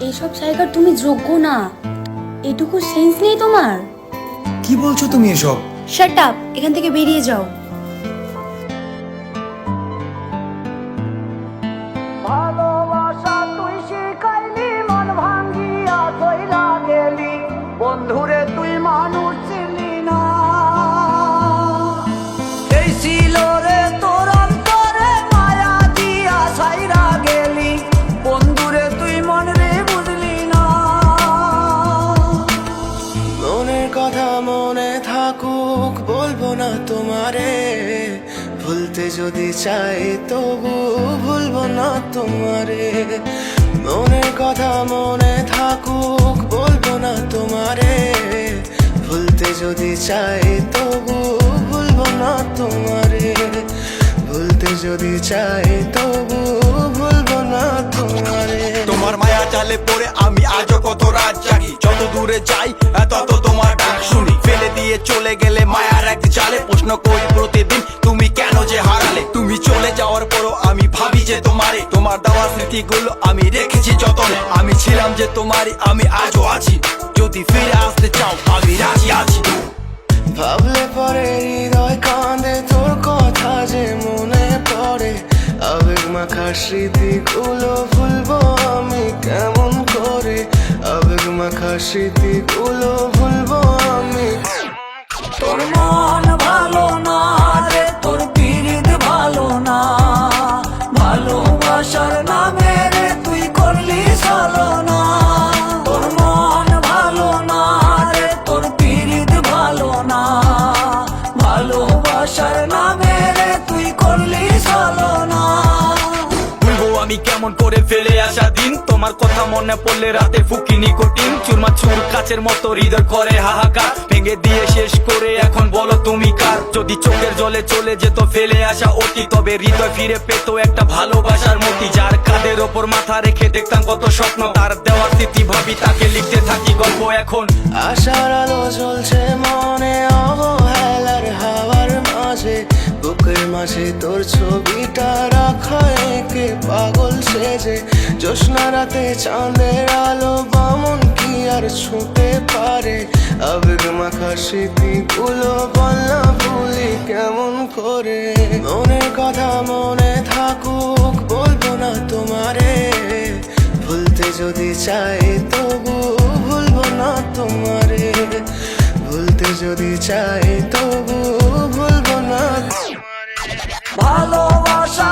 এইসব জায়গার তুমি যোগ্য না, এটুকু সেন্স নেই তোমার। কি বলছো তুমি এসব? শাট আপ, এখান থেকে বেরিয়ে যাও। ভালোবাসা তুই শিখাইলি, মন ভাঙ্গিয়া কইরা গেলি, বন্ধুরে তুই মানুষ ছিলি না। এই ছিল রে তোর অন্তরে মায়া দিয়া ছাইরা গেলি, বন্ধুরে তুই মন রে বুঝলি না। মনের কথা মনে থাকুক বলবো না তোমারে, ভুলতে যদি চাই তবু ভুলবো না তোমারে। মনের কথা মনে থাকুক বলবো না তোমারে, ভুলতে যদি চাই তবু ভুলবো না তোমারে। ভুলতে যদি চাই তবু ভুলবো না তোমারে। তোমার মায়া জালে পড়ে আমি আজও কত রাত জাগি, যত দূরে যাই তত তোমার ডাক শুনি। ফেলে দিয়ে চলে গেলে মায়ার এক জালে, প্রশ্ন করি প্রতিদিন তুমি কেন যে হারালে। তুমি চলে যাওয়ার পরও আমি ভাবি যে তোমারে, তোমার দেওয়া স্মৃতিগুলো আমি রেখেছি যতনে। আমি ছিলাম যে তোমারই, আমি আজও আছি, যদি ফিরে আসতে চাও আমি রাজি আছি। ভাবলে পরে হৃদয় কাঁদে, তোর কথা যে মনে পড়ে। আবেগ মাখা স্মৃতিগুলো ভুলবো আমি কেমন করে, আবেগ মাখা স্মৃতিগুলো ভুলবো আমি। তোর মন ভালো না রে, তোর পীড়িত ভালো না, ভালোবাসার নামে রে তুই করলি ছলনা। তোর মন ভালো না রে, তোর পীড়িত ভালো না, ভালোবাসার নামে রে তুই করলি ছলনা। ভুলবো আমি কেমন করে ফেলে আসা দিন, তোমার কথা মনে পড়লে রাতে ফুকি নিকোটিন। চুরমা চুর কাচের মতো হৃদয় করে হাহাকার, ভেঙে দিয়ে শেষ করে এখন বলো তুমি কার। যদি চোখের জলে চলে যেত ফেলে আসা অতি, তবে হৃদয় ফিরে পেত একটা ভালোবাসার মতি। যার কাঁধের ওপর মাথা রেখে দেখতাম কত স্বপ্ন, তার দেওয়া স্মৃতি ভাবি তাকে লিখতে থাকি গল্প এখন। আশার আলো জ্বলছে মনে অবহেলার হাওয়ার মাঝে, বুকের মাঝে তোর ছবিটা রাখা একে পাগল সেজে। জ্যোৎস্না রাতে চাঁদের আলো বামন কি আর ছুঁতে পারে, আবেগ মাখা স্মৃতিগুলো বল না ভুলি কেমন করে। মনের কথা মনে থাকুক বলবো না তোমারে, ভুলতে যদি চাই তবু ভুলবো না তোমারে। ভুলতে যদি চাই তবু ভুলবো না তোমারে। ভালোবাসা